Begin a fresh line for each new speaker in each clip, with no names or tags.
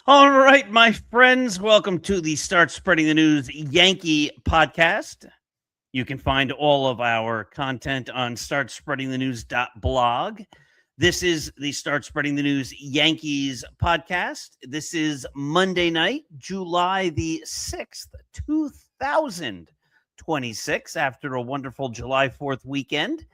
All right, my friends, welcome to the Start Spreading the News Yankee podcast. You can find all of our content on startspreadingthenews.blog. This is the Start Spreading the News Yankees podcast. This is Monday night, July the 6th, 2026, after a wonderful July 4th weekend.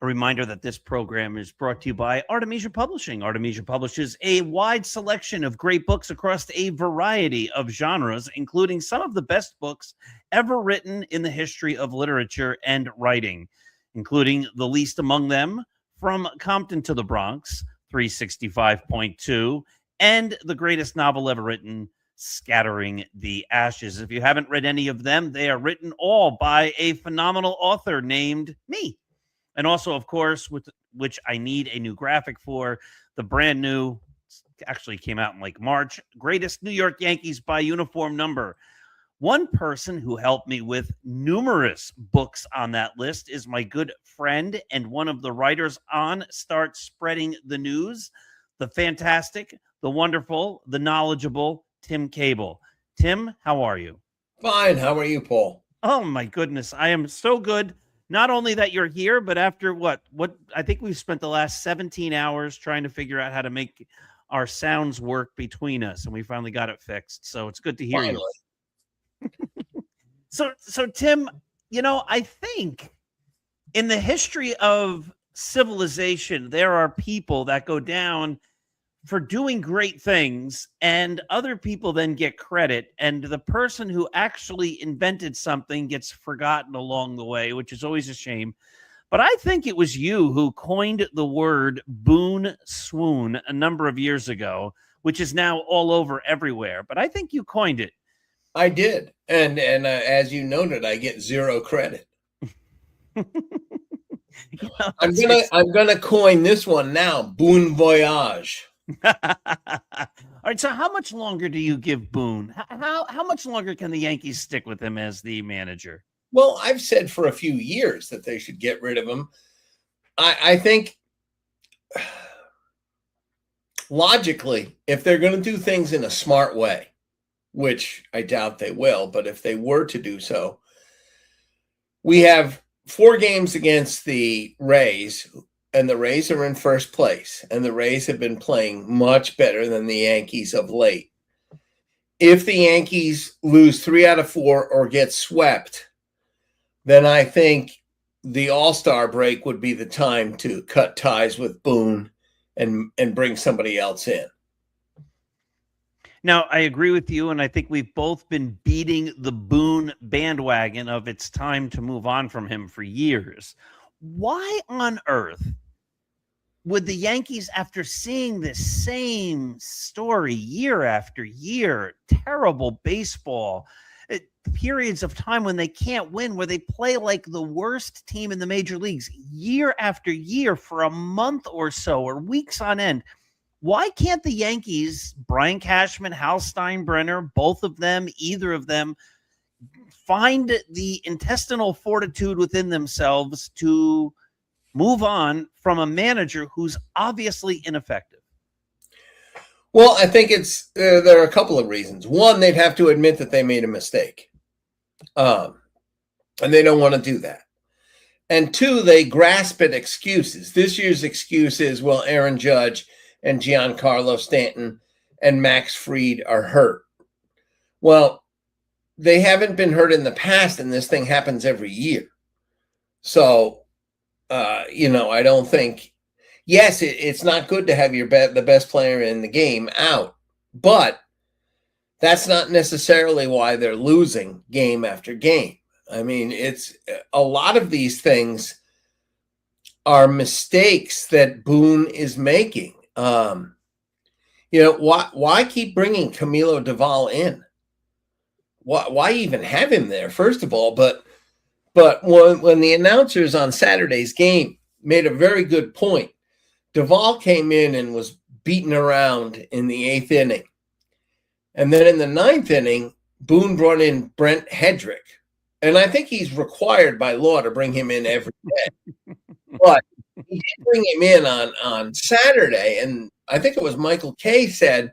A reminder that this program is brought to you by Artemisia Publishing. Artemisia publishes a wide selection of great books across a variety of genres, including some of the best books ever written in the history of literature and writing, including the least among them, From Compton to the Bronx, 365.2, and the greatest novel ever written, Scattering the Ashes. If you haven't read any of them, they are written all by a phenomenal author named me. And also, of course, which I need a new graphic for, the brand new, actually came out in like March, Greatest New York Yankees by Uniform Number. One person who helped me with numerous books on that list is my good friend and one of the writers on Start Spreading the News, the fantastic, the wonderful, the knowledgeable Tim Kabel. Tim, how are you?
Fine. How are you, Paul?
Oh, my goodness. I am so good. Not only that you're here, but after what I think we've spent the last 17 hours trying to figure out how to make our sounds work between us, and we finally got it fixed. So it's good to hear you. So Tim, you know, I think in the history of civilization, there are people that go down for doing great things, and other people then get credit, and the person who actually invented something gets forgotten along the way, which is always a shame. But I think it was you who coined the word boon swoon a number of years ago, which is now all over everywhere. But I think you coined it.
I did, and as you noted, I get zero credit. I'm gonna coin this one now. Boon voyage.
All right. So how much longer do you give Boone? How much longer can the Yankees stick with him as the manager?
Well, I've said for a few years that they should get rid of him. I think logically, if they're going to do things in a smart way, which I doubt they will, but if they were to do so, we have 4 games against the Rays, and the Rays are in first place, and the Rays have been playing much better than the Yankees of late. If the Yankees lose 3 out of 4 or get swept, then I think the All-Star break would be the time to cut ties with Boone and bring somebody else in.
Now, I agree with you, and I think we've both been beating the Boone bandwagon of it's time to move on from him for years. Why on earth would the Yankees, after seeing this same story year after year, terrible baseball, periods of time when they can't win, where they play like the worst team in the major leagues year after year for a month or so, or weeks on end, why can't the Yankees, Brian Cashman, Hal Steinbrenner, both of them, either of them, find the intestinal fortitude within themselves to move on from a manager who's obviously ineffective?
Well, I think there are a couple of reasons. One, they'd have to admit that they made a mistake. And they don't want to do that. And two, they grasp at excuses. This year's excuse is, well, Aaron Judge and Giancarlo Stanton and Max Fried are hurt. Well, they haven't been hurt in the past, and this thing happens every year. So, I don't think, yes, it's not good to have the best player in the game out, but that's not necessarily why they're losing game after game. I mean, it's a lot of these things are mistakes that Boone is making. Why keep bringing Camilo Doval in? Why even have him there, first of all? But when the announcers on Saturday's game made a very good point, Doval came in and was beaten around in the 8th inning. And then in the 9th inning, Boone brought in Brent Hedrick. And I think he's required by law to bring him in every day. But he did bring him in on Saturday. And I think it was Michael Kay said,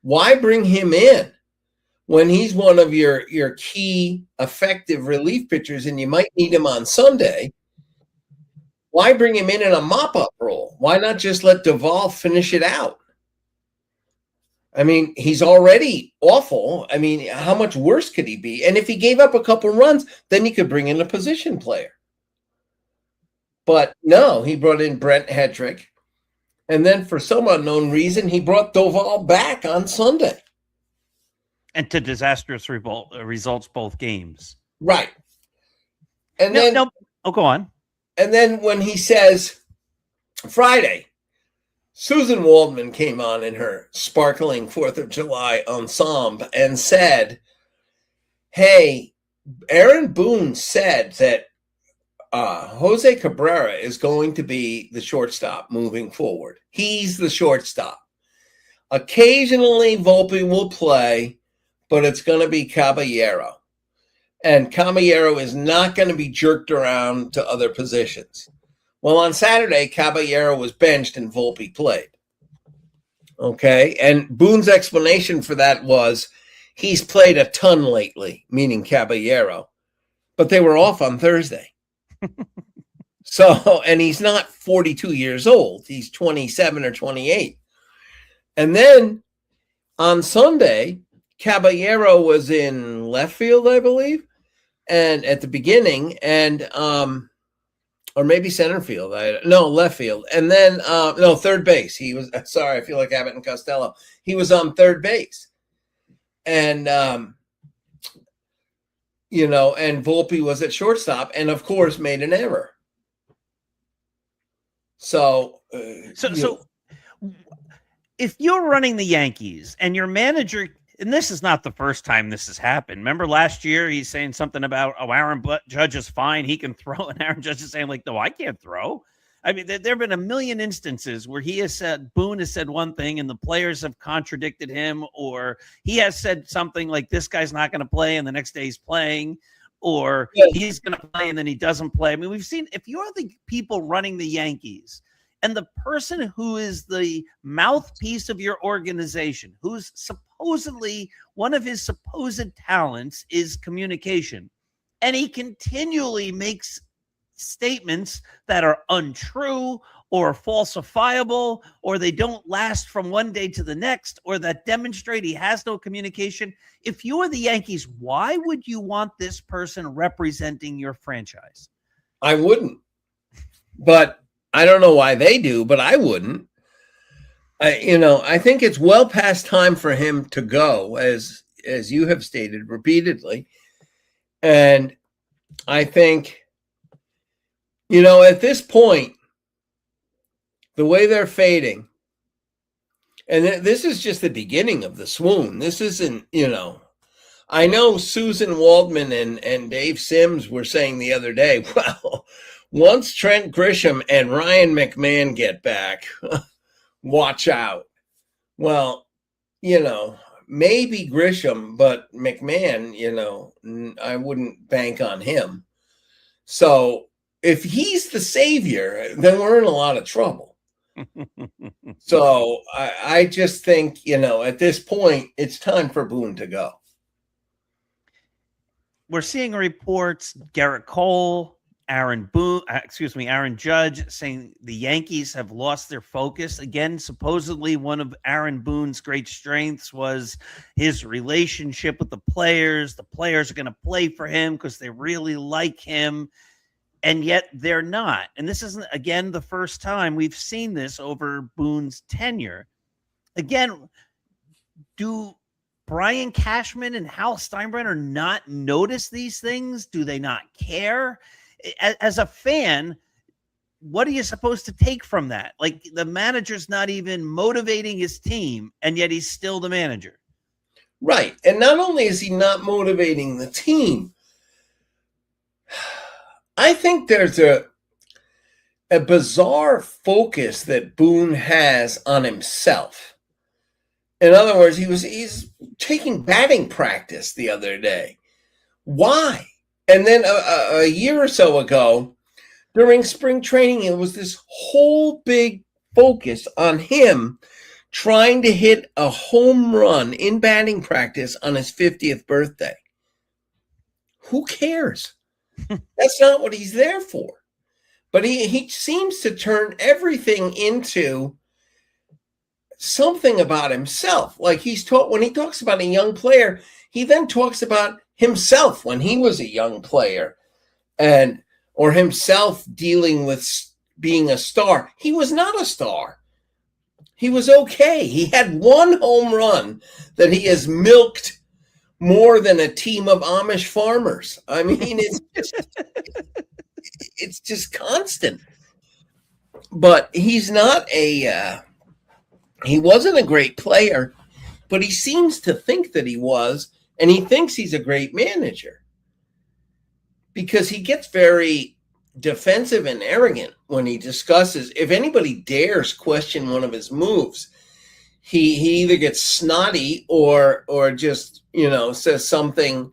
why bring him in when he's one of your key effective relief pitchers and you might need him on Sunday? Why bring him in a mop-up role? Why not just let Doval finish it out? I mean, he's already awful. I mean, how much worse could he be? And if he gave up a couple runs, then you could bring in a position player. But no, he brought in Brent Hedrick. And then for some unknown reason, he brought Doval back on Sunday.
And to disastrous results both games.
Right. And
go on.
And then when he says Friday, Susan Waldman came on in her sparkling 4th of July ensemble and said, hey, Aaron Boone said that Jose Cabrera is going to be the shortstop moving forward. He's the shortstop. Occasionally, Volpe will play, but it's going to be Caballero. And Caballero is not going to be jerked around to other positions. Well, on Saturday, Caballero was benched and Volpe played. Okay, and Boone's explanation for that was he's played a ton lately, meaning Caballero, but they were off on Thursday. So, and he's not 42 years old. He's 27 or 28. And then on Sunday, Caballero was in left field, I believe, and at the beginning, and or maybe center field. Left field. And then, third base. He was, sorry, I feel like Abbott and Costello. He was on third base. And, and Volpe was at shortstop and, of course, made an error. So
if you're running the Yankees and your manager, and this is not the first time this has happened. Remember last year, he's saying something about, Aaron Judge is fine. He can throw. And Aaron Judge is saying, like, no, I can't throw. I mean, there have been a million instances where Boone has said one thing and the players have contradicted him, or he has said something like, this guy's not going to play, and the next day he's playing, or he's going to play and then he doesn't play. I mean, we've seen, if you're the people running the Yankees and the person who is the mouthpiece of your organization, who's supposedly one of his supposed talents is communication, and he continually makes statements that are untrue or falsifiable, or they don't last from one day to the next, or that demonstrate he has no communication. If you are the Yankees, why would you want this person representing your franchise?
I wouldn't. But I don't know why they do, but I wouldn't. I think it's well past time for him to go, as you have stated repeatedly. And I think, at this point, the way they're fading, and this is just the beginning of the swoon. This isn't, I know Susan Waldman and Dave Sims were saying the other day, well, once Trent Grisham and Ryan McMahon get back, watch out. Well, maybe Grisham, but McMahon, I wouldn't bank on him. So if he's the savior, then we're in a lot of trouble. So I just think, at this point, it's time for Boone to go.
We're seeing reports, Garrett Cole, Aaron Judge saying the Yankees have lost their focus. Again, supposedly one of Aaron Boone's great strengths was his relationship with the players. The players are going to play for him because they really like him. And yet they're not. And this isn't, again, the first time we've seen this over Boone's tenure. Again, do Brian Cashman and Hal Steinbrenner not notice these things? Do they not care? As a fan, what are you supposed to take from that? Like, the manager's not even motivating his team, and yet he's still the manager.
Right. And not only is he not motivating the team, I think there's a bizarre focus that Boone has on himself. In other words, he's taking batting practice the other day. Why? And then a year or so ago, during spring training, it was this whole big focus on him trying to hit a home run in batting practice on his 50th birthday. Who cares? That's not what he's there for. But he seems to turn everything into something about himself. Like when he talks about a young player, he then talks about himself when he was a young player or himself dealing with being a star. He was not a star. He was okay. He had one home run that he has milked more than a team of Amish farmers. I mean, it's just constant. But he's not he wasn't a great player, but he seems to think that he was, and he thinks he's a great manager because he gets very defensive and arrogant when he discusses. If anybody dares question one of his moves, he either gets snotty or just, says something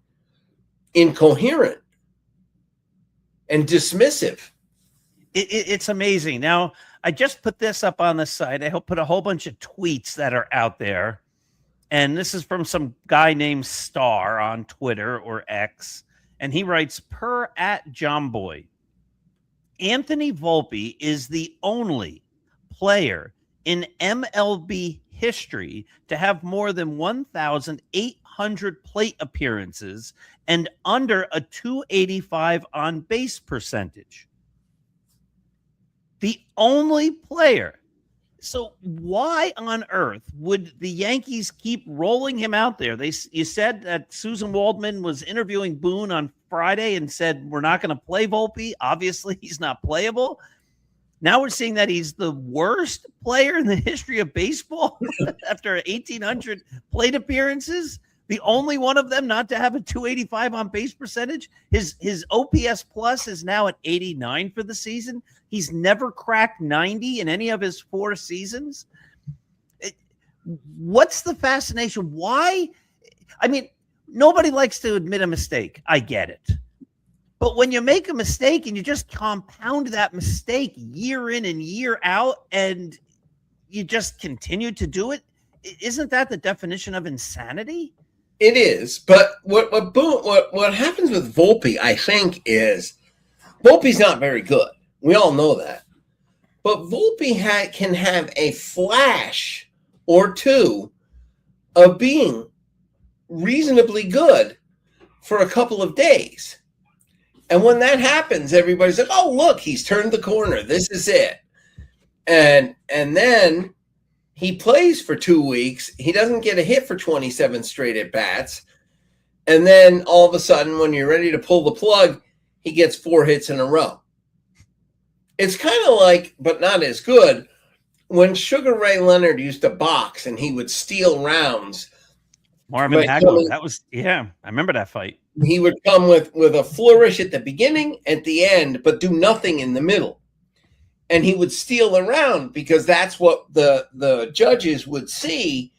incoherent and dismissive.
It's amazing. Now, I just put this up on the site. I put a whole bunch of tweets that are out there. And this is from some guy named Star on Twitter or X. And he writes, per @JohnBoy, Anthony Volpe is the only player in MLB history to have more than 1,800 plate appearances and under a 285 on base percentage. The only player. So why on earth would the Yankees keep rolling him out there? You said that Susan Waldman was interviewing Boone on Friday and said, we're not going to play Volpe. Obviously, he's not playable. Now we're seeing that he's the worst player in the history of baseball after 1,800 plate appearances. The only one of them not to have a 285 on base percentage. His OPS plus is now at 89 for the season. He's never cracked 90 in any of his 4 seasons. What's the fascination? Why? I mean, nobody likes to admit a mistake. I get it. But when you make a mistake and you just compound that mistake year in and year out and you just continue to do it, isn't that the definition of insanity?
It is. But what happens with Volpe, I think, is Volpe's not very good. We all know that. But Volpe can have a flash or two of being reasonably good for a couple of days. And when that happens, everybody's like, oh, look, he's turned the corner. This is it. And then he plays for 2 weeks. He doesn't get a hit for 27 straight at bats. And then all of a sudden, when you're ready to pull the plug, he gets 4 hits in a row. It's kind of like, but not as good, when Sugar Ray Leonard used to box and he would steal rounds.
Marvin Hagler, that was, I remember that fight.
He would come with a flourish at the beginning, at the end, but do nothing in the middle. And he would steal the round because that's what the judges would see.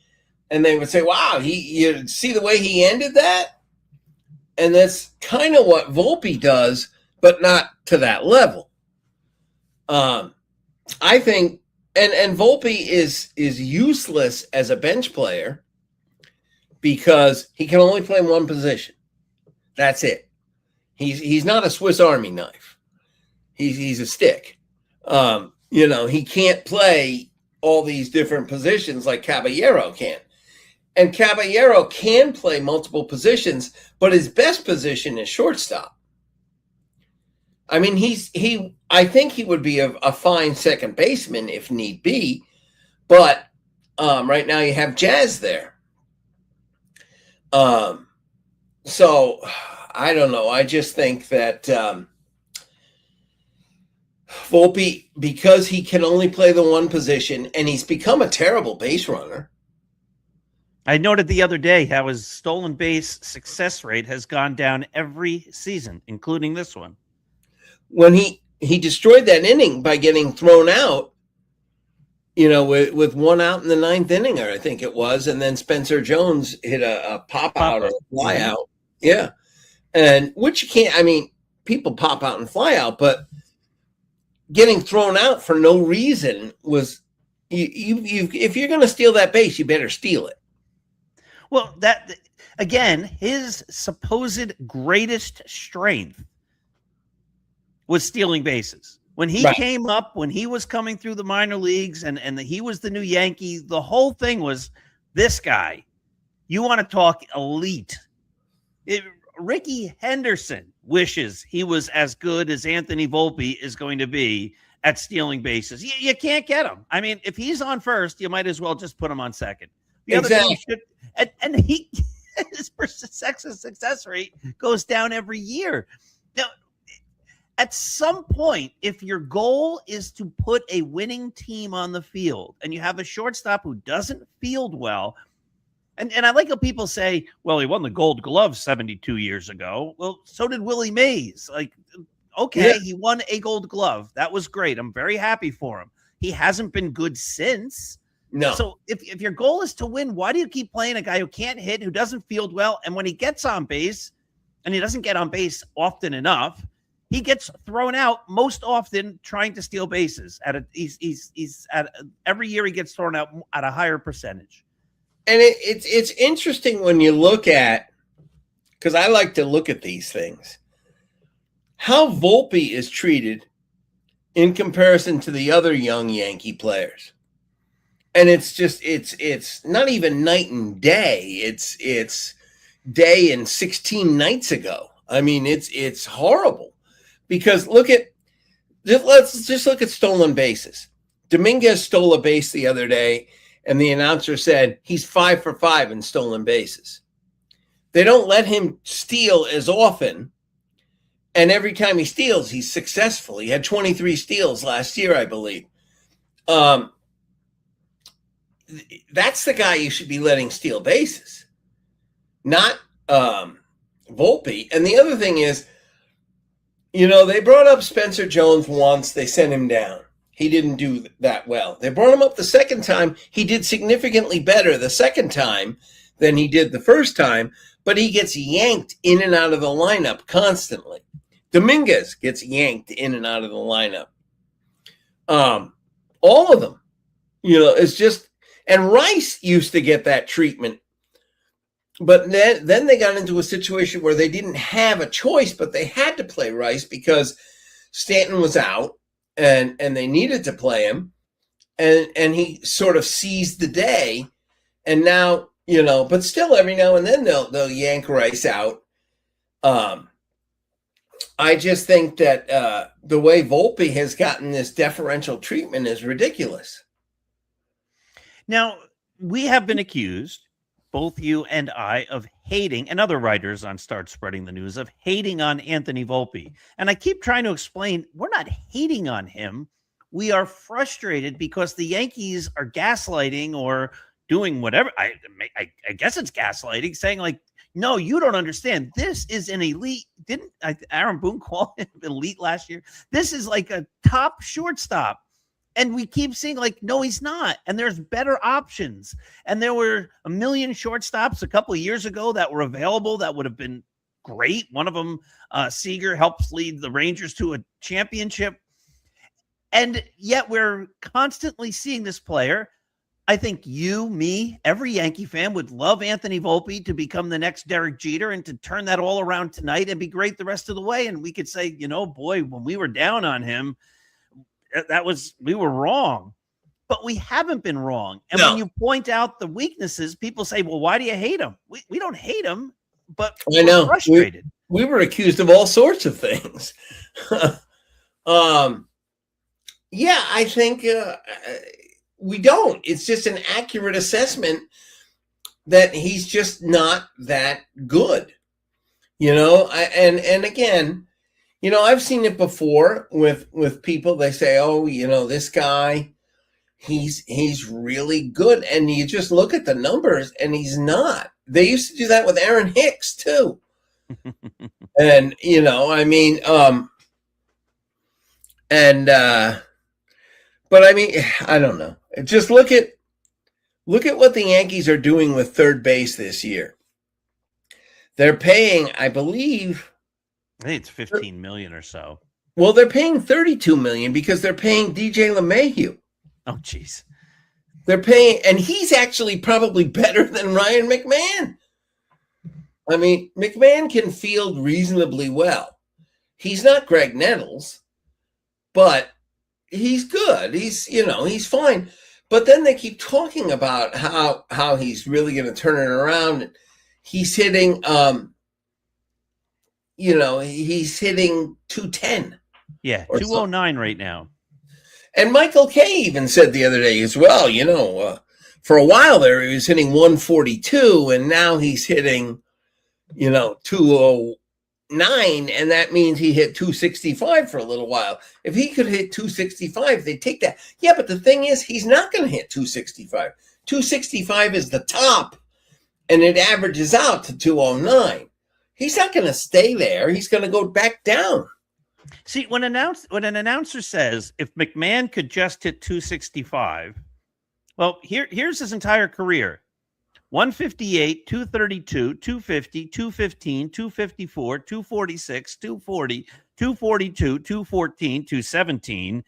And they would say, wow, you see the way he ended that? And that's kind of what Volpe does, but not to that level. I think, and Volpe is useless as a bench player because he can only play one position. That's it. He's not a Swiss Army knife. He's a stick. He can't play all these different positions like Caballero can. And Caballero can play multiple positions, but his best position is shortstop. I mean, I think he would be a fine second baseman if need be, but right now you have Jazz there. So I don't know. I just think that Volpe, because he can only play the one position, and he's become a terrible base runner.
I noted the other day how his stolen base success rate has gone down every season, including this one.
When he destroyed that inning by getting thrown out, with one out in the ninth inning, I think it was, and then Spencer Jones hit a pop out or a fly out. Yeah. And which you can't, I mean, people pop out and fly out, but getting thrown out for no reason was, if you're going to steal that base, you better steal it.
Well, that, again, his supposed greatest strength was stealing bases. When he came up, when he was coming through the minor leagues and he was the new Yankee, the whole thing was this guy. You want to talk elite. Ricky Henderson wishes he was as good as Anthony Volpe is going to be at stealing bases. You can't get him. I mean, if he's on first, you might as well just put him on second. The other thing and his success rate goes down every year. Now, at some point, if your goal is to put a winning team on the field and you have a shortstop who doesn't field well, and I like how people say, well, he won the Gold Glove 72 years ago. Well, so did Willie Mays. Like, okay, he won a Gold Glove. That was great. I'm very happy for him. He hasn't been good since.
No.
So if your goal is to win, why do you keep playing a guy who can't hit, who doesn't field well, and when he gets on base, and he doesn't get on base often enough, he gets thrown out most often trying to steal bases. Every year he gets thrown out at a higher percentage.
And it's interesting when you look at, because I like to look at these things, how Volpe is treated in comparison to the other young Yankee players. And it's just, it's not even night and day. It's day and 16 nights ago. I mean, it's horrible because let's just look at stolen bases. Dominguez stole a base the other day, and the announcer said he's 5 for 5 in stolen bases. They don't let him steal as often. And every time he steals, he's successful. He had 23 steals last year, I believe. That's the guy you should be letting steal bases, not Volpe. And the other thing is, they brought up Spencer Jones once. They sent him down. He didn't do that well. They brought him up the second time. He did significantly better the second time than he did the first time, but he gets yanked in and out of the lineup constantly. Dominguez gets yanked in and out of the lineup. All of them, it's just, and Rice used to get that treatment, but then they got into a situation where they didn't have a choice, but they had to play Rice because Stanton was out and they needed to play him. And he sort of seized the day. And now, but still every now and then they'll yank Rice out. I just think that the way Volpe has gotten this deferential treatment is ridiculous.
Now, we have been accused, both you and I, of hating, and other writers on Start Spreading the News, of hating on Anthony Volpe. And I keep trying to explain, we're not hating on him. we are frustrated because the Yankees are gaslighting or doing whatever. I guess it's gaslighting, saying like, no, you don't understand. This is an elite. Didn't Aaron Boone call him elite last year? This is like a top shortstop. And we keep seeing like, no, he's not. And there's better options. And there were a million shortstops a couple of years ago that were available that would have been great. One of them, Seager, helps lead the Rangers to a championship. And yet we're constantly seeing this player. I think you, me, every Yankee fan would love Anthony Volpe to become the next Derek Jeter and to turn that all around tonight and be great the rest of the way. And we could say, you know, boy, when we were down on him, we were wrong, but we haven't been wrong. And when you point out the weaknesses, people say, well, why do you hate him? We don't hate him, but we're frustrated.
We were accused of all sorts of things. Yeah, I think we don't. It's just an accurate assessment that he's just not that good, you know? And again, you know, I've seen it before with people. They say, oh, you know, this guy, he's really good. And you just look at the numbers and he's not. They used to do that with Aaron Hicks too. And, you know, I mean, but I mean, I don't know. Just look at what the Yankees are doing with third base this year. They're paying, I believe,
I think it's 15 million or so.
Well, they're paying 32 million because they're paying DJ LeMahieu.
Oh, geez.
They're paying, and he's actually probably better than Ryan McMahon. I mean, McMahon can field reasonably well. He's not Greg Nettles, but he's good. He's, you know, he's fine. But then they keep talking about how he's really going to turn it around. He's hitting, you know, he's hitting 210.
Yeah, 209 right now.
And Michael Kay even said the other day as well, you know, for a while there he was hitting 142, and now he's hitting, you know, 209, and that means he hit 265 for a little while. If he could hit 265, they'd take that. Yeah, but the thing is, he's not going to hit 265. 265 is the top, and it averages out to 209. He's not going to stay there. He's going to go back down.
See, when an announcer says if McMahon could just hit 265, well, here's his entire career. 158, 232, 250, 215, 254, 246, 240, 242, 214, 217,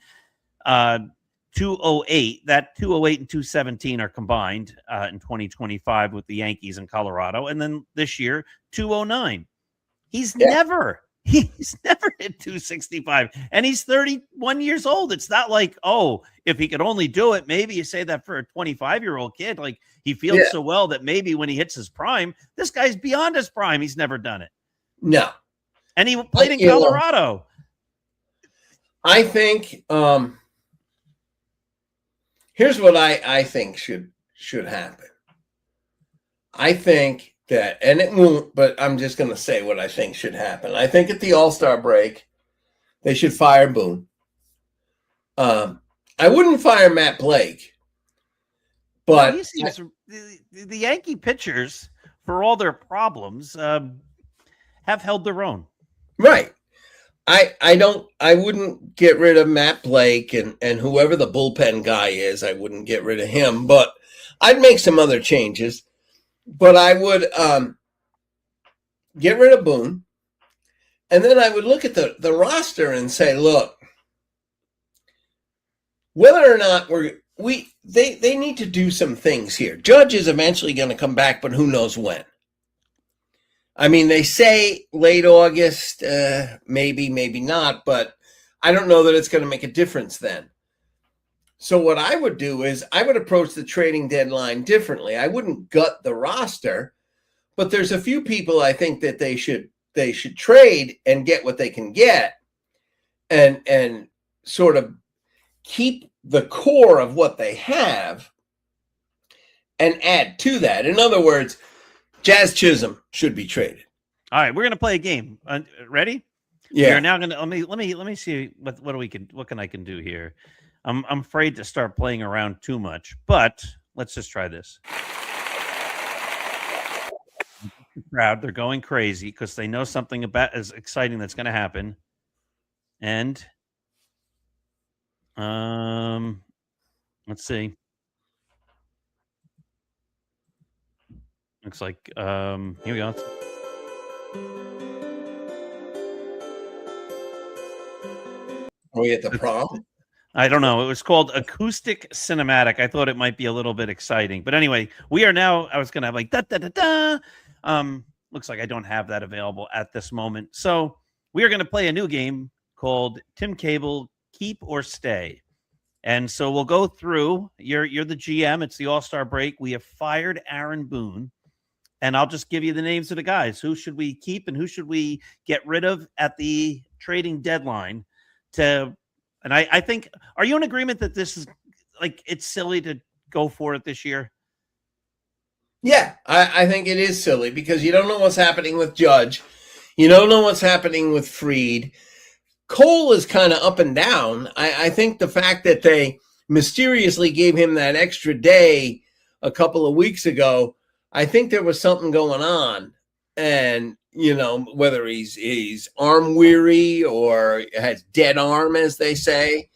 208. That 208 and 217 are combined in 2025 with the Yankees in Colorado. And then this year, 209. He's never hit 265, and he's 31 years old. It's not like, oh, if he could only do it, maybe you say that for a 25-year-old kid. Like, he feels so well that maybe when he hits his prime, this guy's beyond his prime. He's never done it.
No.
And he played in Colorado.
I think here's what I think should happen. I think that, and it won't, but I'm just going to say what I think should happen. I think at the All-Star break, they should fire Boone. I wouldn't fire Matt Blake, but
the Yankee pitchers, for all their problems, have held their own.
Right. I wouldn't get rid of Matt Blake and whoever the bullpen guy is. I wouldn't get rid of him, but I'd make some other changes. But I would get rid of Boone, and then I would look at the roster and say, look, whether or not they need to do some things here. Judge is eventually going to come back, but who knows when. I mean, they say late August, maybe not, but I don't know that it's going to make a difference then. So what I would do is I would approach the trading deadline differently. I wouldn't gut the roster, but there's a few people I think that they should trade and get what they can get, and sort of keep the core of what they have and add to that. In other words, Jazz Chisholm should be traded.
All right, we're going to play a game. Ready?
Yeah.
We're now going to let me see what can I do here. I'm afraid to start playing around too much, but let's just try this. The crowd, they're going crazy because they know something about as exciting that's going to happen. And let's see. Looks like here we go.
Are we at the prom?
I don't know. It was called Acoustic Cinematic. I thought it might be a little bit exciting. But anyway, we are now, I was going to have like da da da da. Looks like I don't have that available at this moment. So we are going to play a new game called Tim Kabel Keep or Stay. And so we'll go through. You're the GM. It's the All-Star break. We have fired Aaron Boone. And I'll just give you the names of the guys. Who should we keep and who should we get rid of at the trading deadline? And I think, are you in agreement that this is like, it's silly to go for it this year?
Yeah, I think it is silly because you don't know what's happening with Judge. You don't know what's happening with Fried. Cole is kind of up and down. I think the fact that they mysteriously gave him that extra day a couple of weeks ago, I think there was something going on. And, whether he's arm weary or has dead arm, as they say.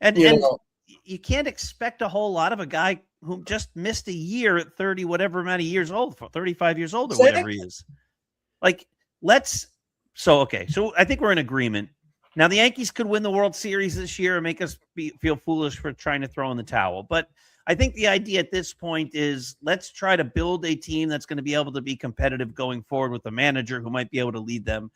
And you can't expect a whole lot of a guy who just missed a year at 30, whatever amount of years old, 35 years old or whatever he is. Like, so I think we're in agreement. Now, the Yankees could win the World Series this year and make us feel foolish for trying to throw in the towel. But I think the idea at this point is let's try to build a team that's going to be able to be competitive going forward with a manager who might be able to lead them.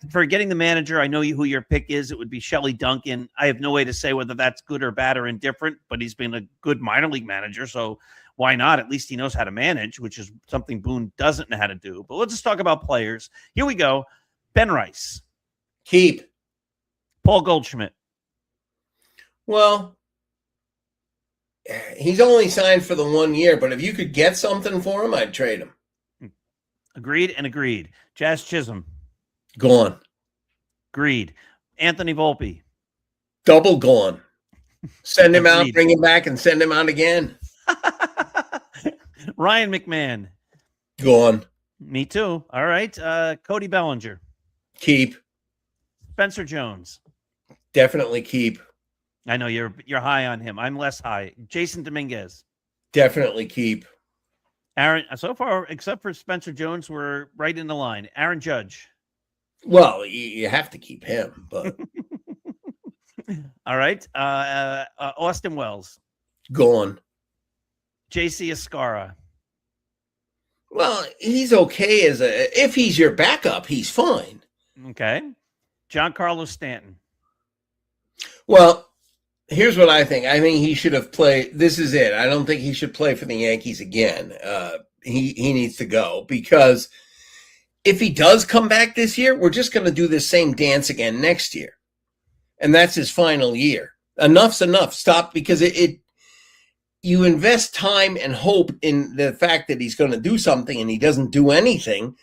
Forgetting the manager, I know who your pick is. It would be Shelley Duncan. I have no way to say whether that's good or bad or indifferent, but he's been a good minor league manager, so why not? At least he knows how to manage, which is something Boone doesn't know how to do. But let's just talk about players. Here we go. Ben Rice.
Keep.
Paul Goldschmidt.
Well, he's only signed for the 1 year, but if you could get something for him, I'd trade him.
Agreed. Jazz Chisholm.
Gone.
Agreed. Anthony Volpe.
Double gone. Send him out, bring him back, and send him out again.
Ryan McMahon.
Gone.
Me too. All right. Cody Bellinger.
Keep.
Spencer Jones.
Definitely keep.
I know you're high on him. I'm less high. Jason Dominguez.
Definitely keep.
Aaron, so far, except for Spencer Jones, we're right in the line. Aaron Judge.
Well, you have to keep him, but
all right. Austin Wells.
Gone.
JC Escara.
Well, he's okay if he's your backup, he's fine.
Okay. Giancarlo Stanton.
Well, here's what I think. I think he should have played. This is it. I don't think he should play for the Yankees again. He needs to go because if he does come back this year, we're just going to do this same dance again next year. And that's his final year. Enough's enough. Stop, because you invest time and hope in the fact that he's going to do something and he doesn't do anything.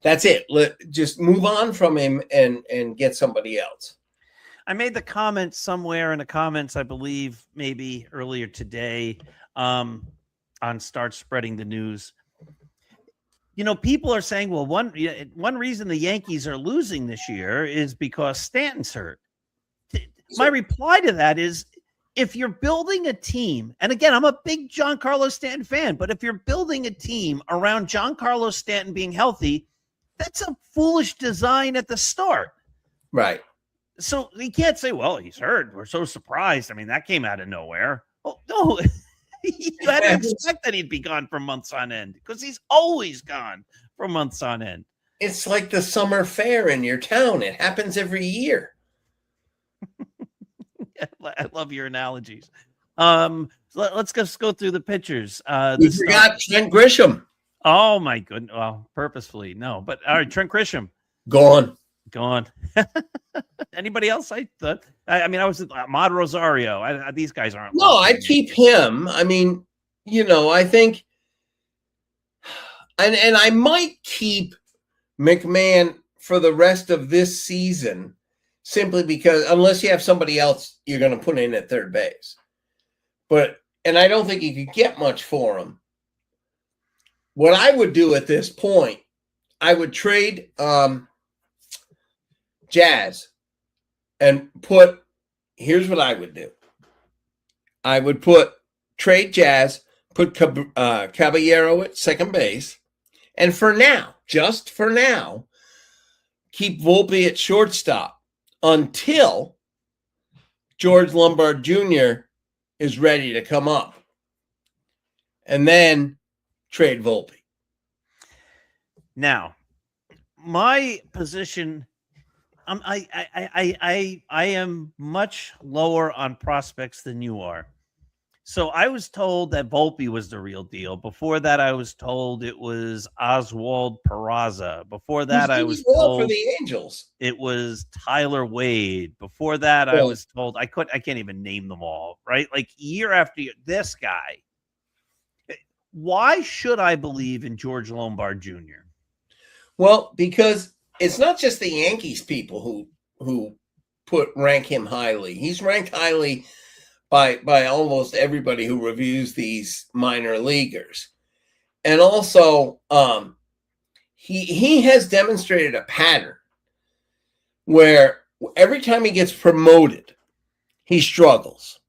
That's it. Just move on from him and get somebody else.
I made the comment somewhere in the comments, I believe, maybe earlier today on Start Spreading the News. People are saying, well, one reason the Yankees are losing this year is because Stanton's hurt. My reply to that is, if you're building a team, and again, I'm a big Giancarlo Stanton fan, but if you're building a team around Giancarlo Stanton being healthy, that's a foolish design at the start.
Right.
So you can't say, well, he's hurt. We're so surprised. I mean, that came out of nowhere. Oh, no. You had to expect that he'd be gone for months on end because he's always gone for months on end.
It's like the summer fair in your town. It happens every year.
I love your analogies. Let's just go through the pitchers.
You forgot Trent Grisham.
Oh, my goodness. Well, purposefully, no. But all right, Trent Grisham.
Gone.
Anybody else? I was Ahmad Rosario. These guys aren't.
No, I'd keep him. I mean, I think, and I might keep McMahon for the rest of this season simply because unless you have somebody else you're going to put in at third base. And I don't think you could get much for him. What I would do at this point, I would trade Jazz and here's what I would do. I would trade Jazz, put Caballero at second base, and just for now, keep Volpe at shortstop until George Lombard Jr. is ready to come up. And then trade Volpe.
Now, my position, I am much lower on prospects than you are. So I was told that Volpe was the real deal. Before that, I was told it was Oswald Peraza. Before that, I was told
for the Angels.
It was Tyler Wade. Before that, I was told I can't even name them all, right? Like year after year, this guy. Why should I believe in George Lombard Jr.?
Well, because it's not just the Yankees people who rank him highly. He's ranked highly by almost everybody who reviews these minor leaguers. And also, he has demonstrated a pattern where every time he gets promoted, he struggles.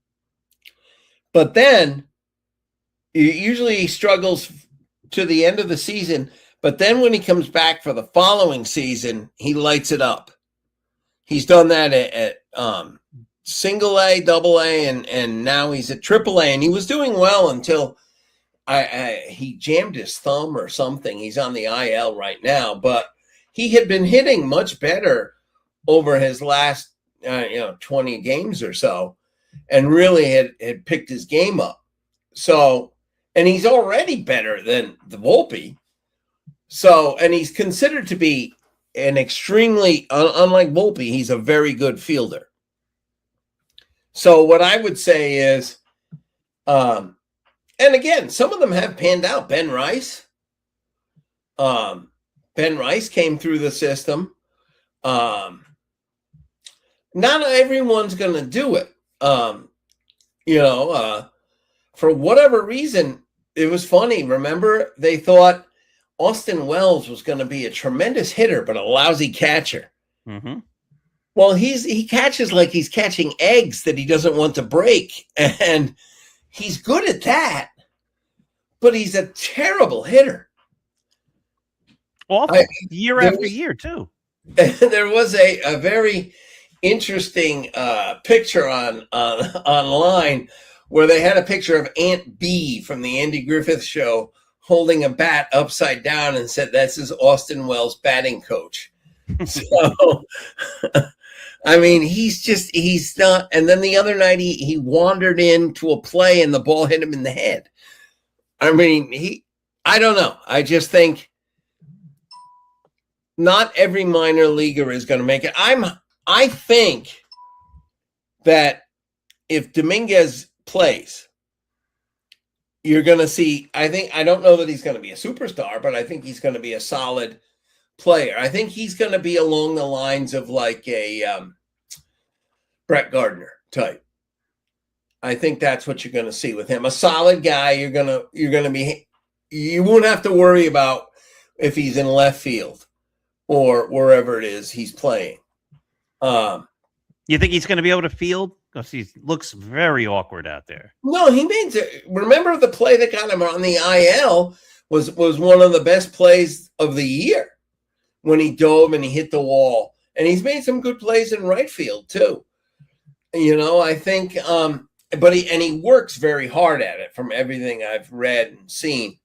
But then, usually he struggles to the end of the season, but then when he comes back for the following season, he lights it up. He's done that at single A, double A, and now he's at triple A, and he was doing well until he jammed his thumb or something. He's on the IL right now, but he had been hitting much better over his last 20 games or so, and really had picked his game up. So, and he's already better than the Volpe. So, and he's considered to be an extremely, unlike Volpe, he's a very good fielder. So what I would say is, and again, some of them have panned out. Ben Rice came through the system. Not everyone's going to do it. For whatever reason, it was funny. Remember, they thought Austin Wells was going to be a tremendous hitter, but a lousy catcher.
Mm-hmm.
Well, he catches like he's catching eggs that he doesn't want to break. And he's good at that, but he's a terrible hitter.
Awful. Year after year, too.
There was a very interesting picture online where they had a picture of Aunt Bee from the Andy Griffith Show holding a bat upside down and said, "This is Austin Wells' batting coach." So, I mean, he's not. And then the other night he wandered into a play and the ball hit him in the head. I mean, I don't know. I just think not every minor leaguer is going to make it. I think that if Dominguez plays, you're going to see, I don't know that he's going to be a superstar, but I think he's going to be a solid player. I think he's going to be along the lines of like a Brett Gardner type. I think that's what you're going to see with him. A solid guy. You're going to be, you won't have to worry about if he's in left field or wherever it is he's playing.
You think he's going to be able to field? Because he looks very awkward out there.
No, remember the play that got him on the IL was one of the best plays of the year when he dove and he hit the wall. And he's made some good plays in right field too. I think, but he works very hard at it from everything I've read and seen.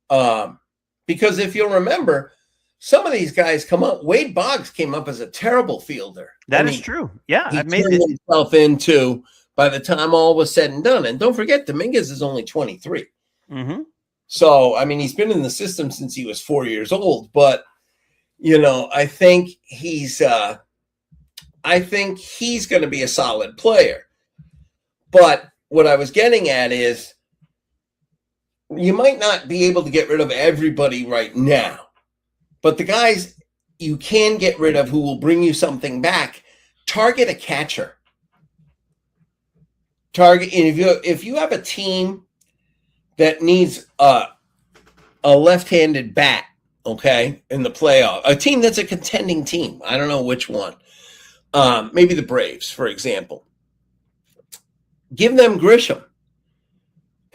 Because if you'll remember, some of these guys come up. Wade Boggs came up as a terrible fielder.
That is true. Yeah,
he turned himself into by the time all was said and done. And don't forget, Dominguez is only 23.
Mm-hmm.
So I mean, he's been in the system since he was 4 years old. But I think he's going to be a solid player. But what I was getting at is, you might not be able to get rid of everybody right now. But the guys you can get rid of who will bring you something back target a catcher. Target, and if you have a team that needs a left-handed bat, okay, in the playoff, a team that's a contending team, I don't know which one, maybe the Braves, for example, give them Grisham,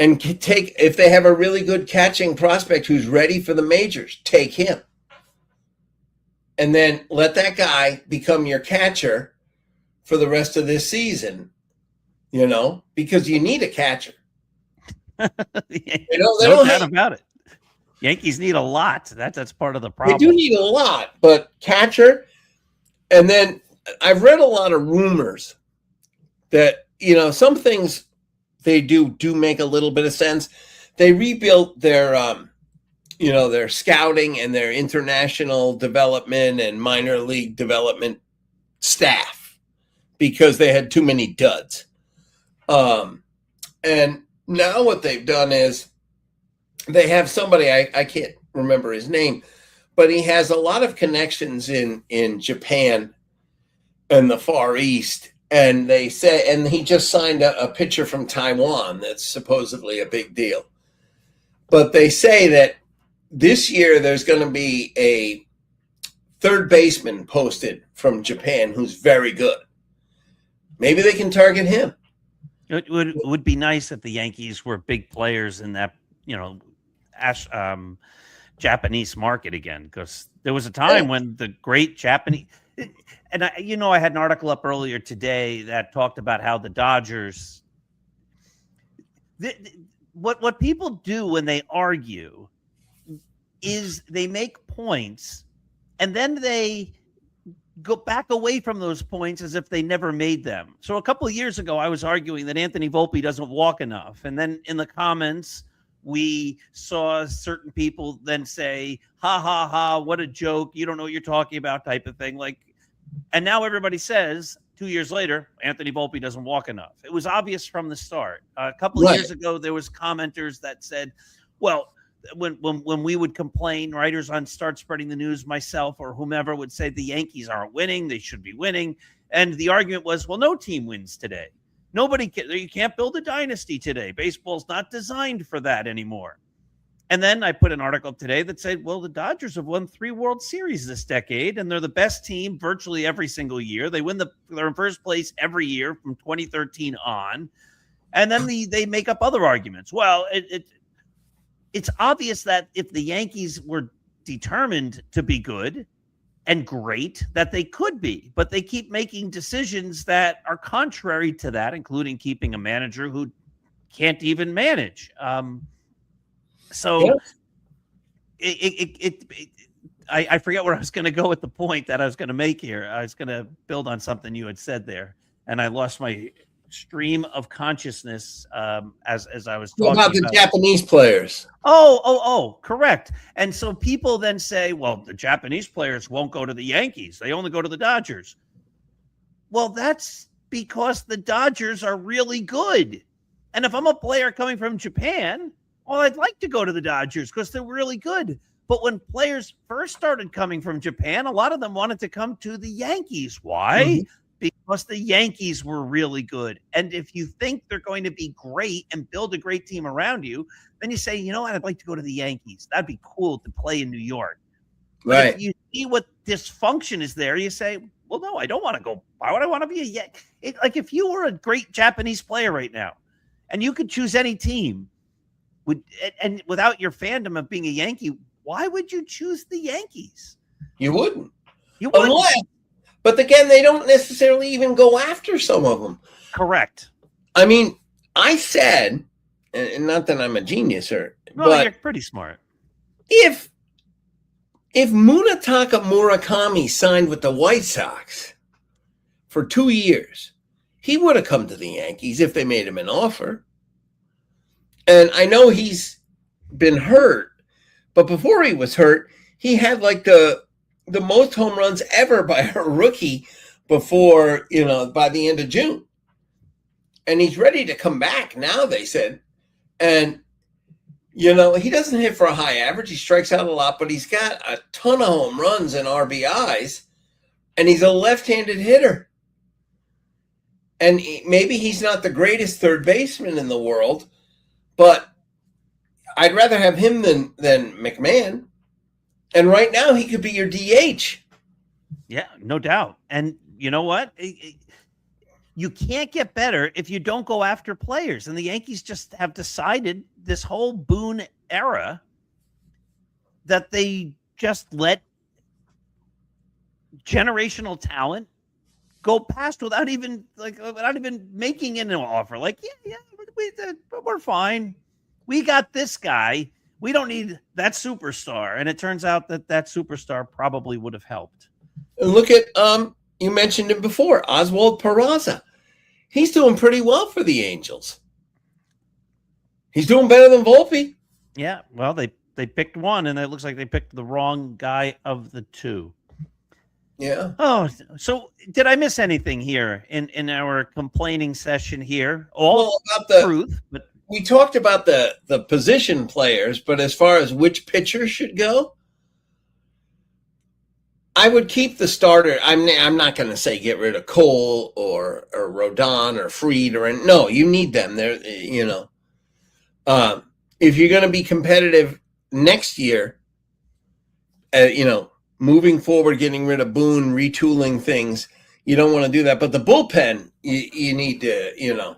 and take, if they have a really good catching prospect who's ready for the majors, take him, and then let that guy become your catcher for the rest of this season. You know, because you need a catcher.
No doubt about it. Yankees need a lot. That's part of the problem.
They do need a lot, but catcher. And then I've read a lot of rumors that, you know, some things they do make a little bit of sense. They rebuilt their, you know, their scouting and their international development and minor league development staff because they had too many duds. And now what they've done is they have somebody, I can't remember his name, but he has a lot of connections in Japan and the Far East. And they say, and he just signed a pitcher from Taiwan that's supposedly a big deal. But they say that this year there's going to be a third baseman posted from Japan who's very good. Maybe they can target him.
It would be nice if the Yankees were big players in that, you know, Japanese market again, because there was a time when the great Japanese, and I had an article up earlier today that talked about how the Dodgers, what people do when they argue is they make points and then they go back away from those points as if they never made them. So a couple of years ago, I was arguing that Anthony Volpe doesn't walk enough. And then in the comments, we saw certain people then say, ha, ha, ha, what a joke. You don't know what you're talking about type of thing. Like, and now everybody says 2 years later, Anthony Volpe doesn't walk enough. It was obvious from the start. A couple of years ago, there was commenters that said, well, when we would complain, writers on Start Spreading the News, myself or whomever would say the Yankees aren't winning, they should be winning. And the argument was, well, no team wins today. You can't build a dynasty today. Baseball's not designed for that anymore. And then I put an article today that said, well, the Dodgers have won 3 World Series this decade, and they're the best team virtually every single year. They're in first place every year from 2013 on. And then they make up other arguments. Well, it's obvious that if the Yankees were determined to be good and great, that they could be, but they keep making decisions that are contrary to that, including keeping a manager who can't even manage. I forget where I was going to go with the point that I was going to make here. I was going to build on something you had said there, and I lost my stream of consciousness as I was talking
about the Japanese players.
Oh, correct. And so people then say, well, the Japanese players won't go to the Yankees. They only go to the Dodgers. Well, that's because the Dodgers are really good. And if I'm a player coming from Japan, well, I'd like to go to the Dodgers because they're really good. But when players first started coming from Japan, a lot of them wanted to come to the Yankees. Why? Mm-hmm. Because the Yankees were really good. And if you think they're going to be great and build a great team around you, then you say, you know what, I'd like to go to the Yankees. That'd be cool to play in New York. Right. But if you see what dysfunction is there, you say, well, no, I don't want to go. Why would I want to be a Yankee? Like if you were a great Japanese player right now and you could choose any team and without your fandom of being a Yankee, why would you choose the Yankees?
You wouldn't. But again, they don't necessarily even go after some of them.
Correct.
I mean, I said, and not that I'm a genius,
but you're pretty smart.
If Munetaka Murakami signed with the White Sox for 2 years, he would have come to the Yankees if they made him an offer. And I know he's been hurt, but before he was hurt, he had like the most home runs ever by a rookie before, by the end of June. And he's ready to come back now, they said. And, he doesn't hit for a high average. He strikes out a lot, but he's got a ton of home runs and RBIs. And he's a left-handed hitter. And maybe he's not the greatest third baseman in the world, but I'd rather have him than McMahon. And right now he could be your DH.
Yeah, no doubt. And you know what? You can't get better if you don't go after players. And the Yankees just have decided this whole Boone era that they just let generational talent go past without even making an offer. Like, we're fine. We got this guy. We don't need that superstar. And it turns out that superstar probably would have helped.
And look at you mentioned him before, Oswald Peraza. He's doing pretty well for the Angels. He's doing better than Volpe.
Yeah, well, they picked one, and it looks like they picked the wrong guy of the two.
Yeah.
Oh, so did I miss anything here in our complaining session here?
About the
truth, but
we talked about the position players, but as far as which pitcher should go, I would keep the starter. I'm not going to say get rid of Cole or Rodon or Fried no. You need them. They're if you're going to be competitive next year, moving forward, getting rid of Boone, retooling things, you don't want to do that. But the bullpen, you need to,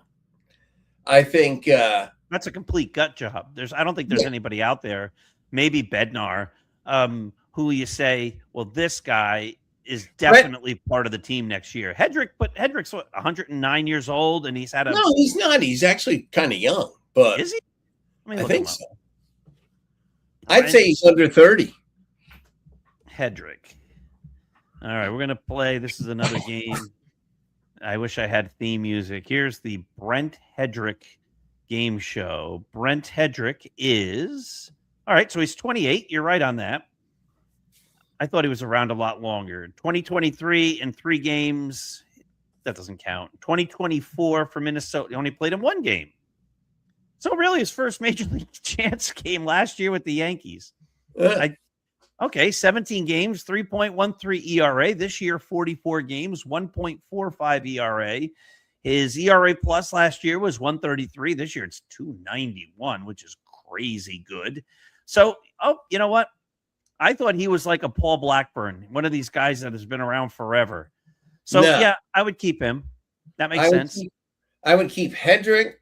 I think
that's a complete gut job. I don't think there's anybody out there, maybe Bednar, who you say, well, this guy is definitely part of the team next year. Hedrick's 109 years old, and he's had a...
No, he's not. He's actually kind of young, but...
Is he?
I think so. I'd say he's under 30.
Hedrick. All right, we're going to play. This is another game. I wish I had theme music. Here's the Brent Hedrick game show. Brent Hedrick is... All right, so he's 28. You're right on that. I thought he was around a lot longer. 2023 in 3 games. That doesn't count. 2024 for Minnesota. He only played in 1 game. So really his first major league chance came last year with the Yankees. 17 games, 3.13 ERA. This year, 44 games, 1.45 ERA. His ERA plus last year was 133. This year it's 291, which is crazy good. So, you know what? I thought he was like a Paul Blackburn, one of these guys that has been around forever. So, yeah, I would keep him. That makes sense.
I would keep Hedrick.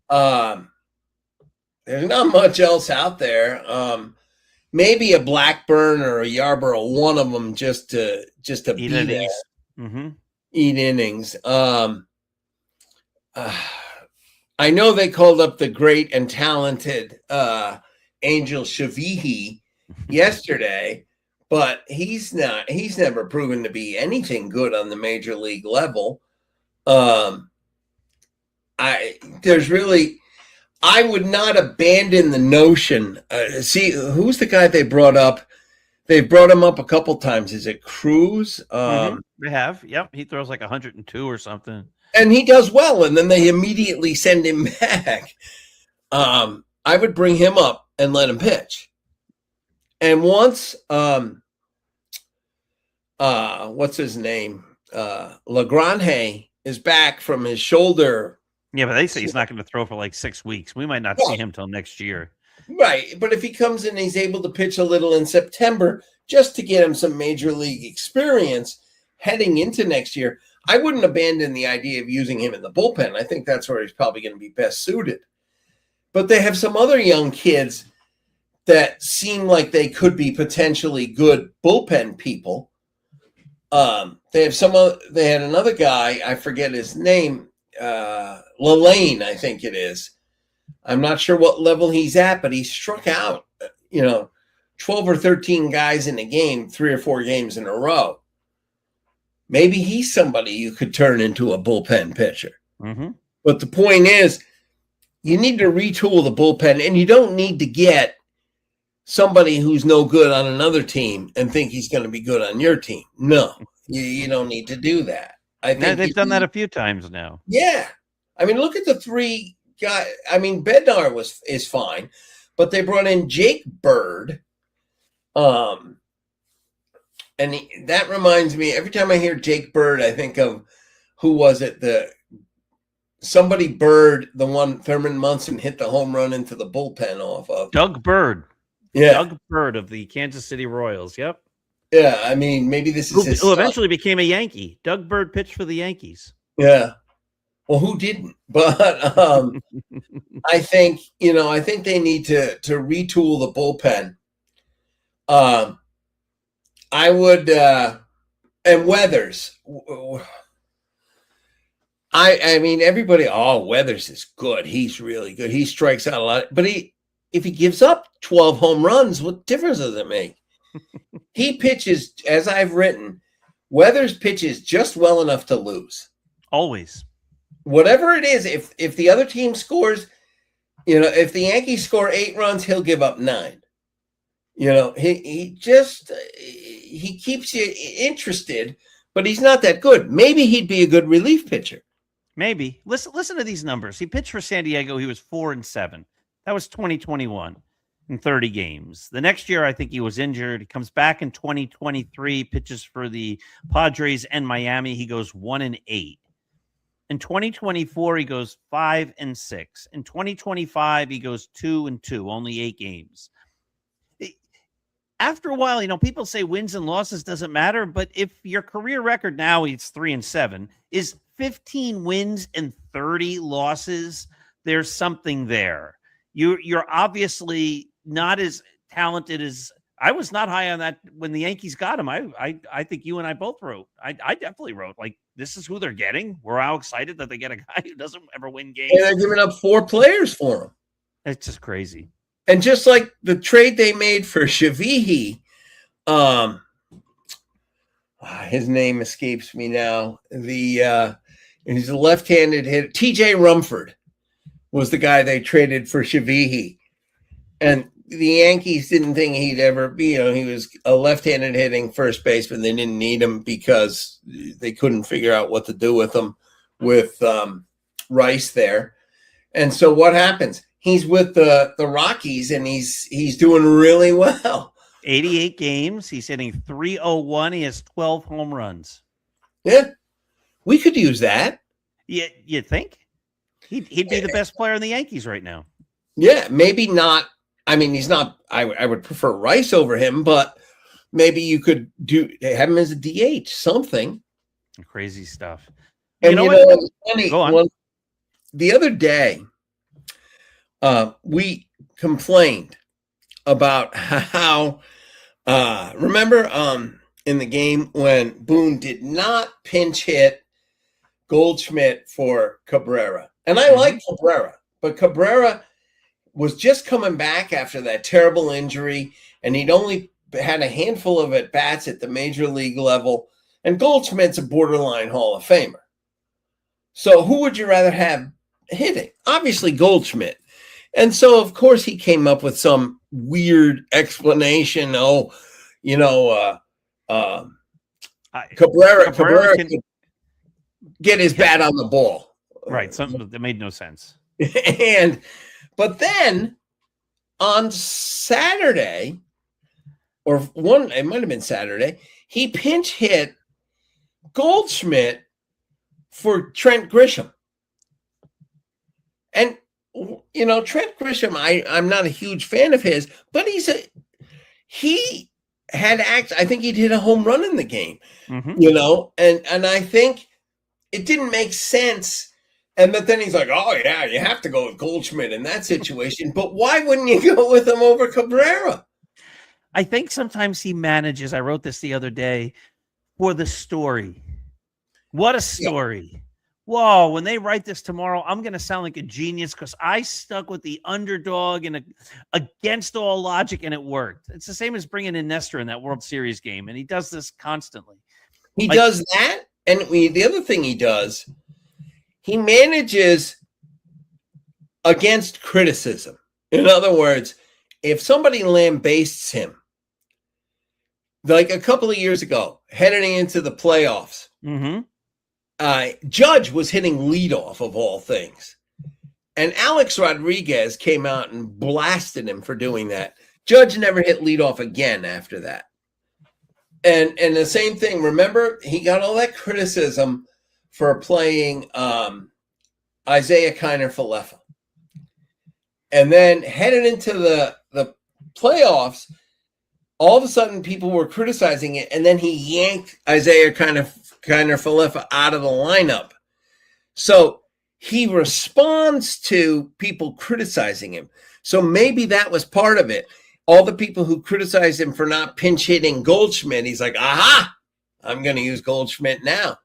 There's not much else out there. Maybe a Blackburn or a Yarborough, one of them just to
eat innings. Mm-hmm.
Eat innings. I know they called up the great and talented Angel Shavihi yesterday, but he's never proven to be anything good on the major league level. I would not abandon the notion. See, who's the guy they brought up? They've brought him up a couple times. Is it Cruz?
They have. Yep. He throws like 102 or something.
And he does well, and then they immediately send him back. I would bring him up and let him pitch. And once, what's his name? Lagrange is back from his shoulder.
Yeah, but they say he's not going to throw for like 6 weeks. We might not see him till next year.
Right. But if he comes in, he's able to pitch a little in September just to get him some major league experience heading into next year. I wouldn't abandon the idea of using him in the bullpen. I think that's where he's probably going to be best suited. But they have some other young kids that seem like they could be potentially good bullpen people. They had another guy, I forget his name, Lelane, I think it is. I'm not sure what level he's at, but he struck out, 12 or 13 guys in a game, 3 or 4 games in a row. Maybe he's somebody you could turn into a bullpen pitcher.
Mm-hmm.
But the point is, you need to retool the bullpen, and you don't need to get somebody who's no good on another team and think he's going to be good on your team. No, you don't need to do that. I think
they've done that a few times now.
Yeah. I mean, look at the 3 guys. I mean, Bednar is fine, but they brought in Jake Bird. And that reminds me, every time I hear Jake Bird, I think of who was it? Somebody Bird, the one Thurman Munson hit the home run into the bullpen off of.
Doug Bird.
Yeah.
Doug Bird of the Kansas City Royals. Yep.
Yeah, I mean, maybe this is his
who eventually became a Yankee. Doug Bird pitched for the Yankees.
Yeah. Well, who didn't? But I think they need to retool the bullpen. I would and Weathers. I mean, everybody. Oh, Weathers is good. He's really good. He strikes out a lot. But if he gives up 12 home runs, what difference does it make? He pitches, as I've written, Weathers pitches just well enough to lose.
Always.
Whatever it is, if the other team scores, if the Yankees score 8 runs, he'll give up 9. He keeps you interested, but he's not that good. Maybe he'd be a good relief pitcher.
Maybe. Listen to these numbers. He pitched for San Diego. He was 4-7. That was 2021 in 30 games. The next year, I think he was injured. He comes back in 2023, pitches for the Padres and Miami. He goes 1-8. In 2024, he goes 5-6. In 2025, he goes 2-2, only 8 games. After a while, people say wins and losses doesn't matter, but if your career record now it's 3-7 is 15 wins and 30 losses, there's something there. You're obviously not as talented as I was. Not high on that when the Yankees got him. I think you and I both wrote. I definitely wrote like this is who they're getting. We're all excited that they get a guy who doesn't ever win games.
And they're giving up 4 players for him.
It's just crazy.
And just like the trade they made for Shavihi, his name escapes me now. He's a left-handed hitter. T.J. Rumford was the guy they traded for Shavihi. And the Yankees didn't think he'd ever be, he was a left-handed hitting first baseman. They didn't need him because they couldn't figure out what to do with him with Rice there. And so what happens? He's with the Rockies, and he's doing really well.
88 games. He's hitting .301. He has 12 home runs.
Yeah, we could use that.
Yeah, you think? He'd be the best player in the Yankees right now.
Yeah, maybe not. I mean, he's not. I would prefer Rice over him, but maybe you could have him as a DH, something.
Crazy stuff.
And funny,
go on.
The other day, we complained about how remember in the game when Boone did not pinch hit Goldschmidt for Cabrera. And I like Cabrera, but Cabrera was just coming back after that terrible injury, and he'd only had a handful of at-bats at the major league level, and Goldschmidt's a borderline Hall of Famer. So who would you rather have hitting? Obviously Goldschmidt. And so, of course, he came up with some weird explanation. Cabrera could get his bat on the ball.
Right. Something that made no sense.
But then on Saturday, it might have been Saturday, he pinch hit Goldschmidt for Trent Grisham. And Trent Grisham, I'm not a huge fan of his, but he had I think he'd hit a home run in the game, and I think it didn't make sense. But then he's like, oh yeah, you have to go with Goldschmidt in that situation. But why wouldn't you go with him over Cabrera?
I think sometimes he manages. I wrote this the other day for the story. What a story. Yeah. Whoa, when they write this tomorrow, I'm going to sound like a genius because I stuck with the underdog and against all logic, and it worked. It's the same as bringing in Nestor in that World Series game, and he does this constantly.
He does that, and the other thing he does, he manages against criticism. In other words, if somebody lambastes him, like a couple of years ago, heading into the playoffs, Judge was hitting leadoff of all things. And Alex Rodriguez came out and blasted him for doing that. Judge never hit leadoff again after that. And the same thing, remember, he got all that criticism for playing Isaiah Kiner-Falefa. And then headed into the playoffs, all of a sudden people were criticizing it, and then he yanked Isaiah Kiner-Falefa out of the lineup. So he responds to people criticizing him. So maybe that was part of it. All the people who criticized him for not pinch hitting Goldschmidt, he's like, aha, I'm going to use Goldschmidt now.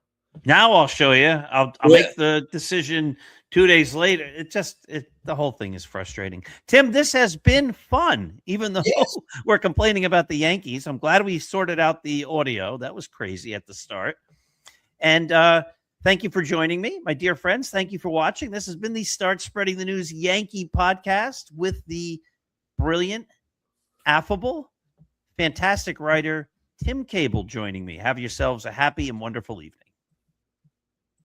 Now I'll show you. I'll make the decision 2 days later. The whole thing is frustrating. Tim, this has been fun, even though we're complaining about the Yankees. I'm glad we sorted out the audio. That was crazy at the start. And thank you for joining me, my dear friends. Thank you for watching. This has been the Start Spreading the News Yankee podcast with the brilliant, affable, fantastic writer, Tim Kabel, joining me. Have yourselves a happy and wonderful evening.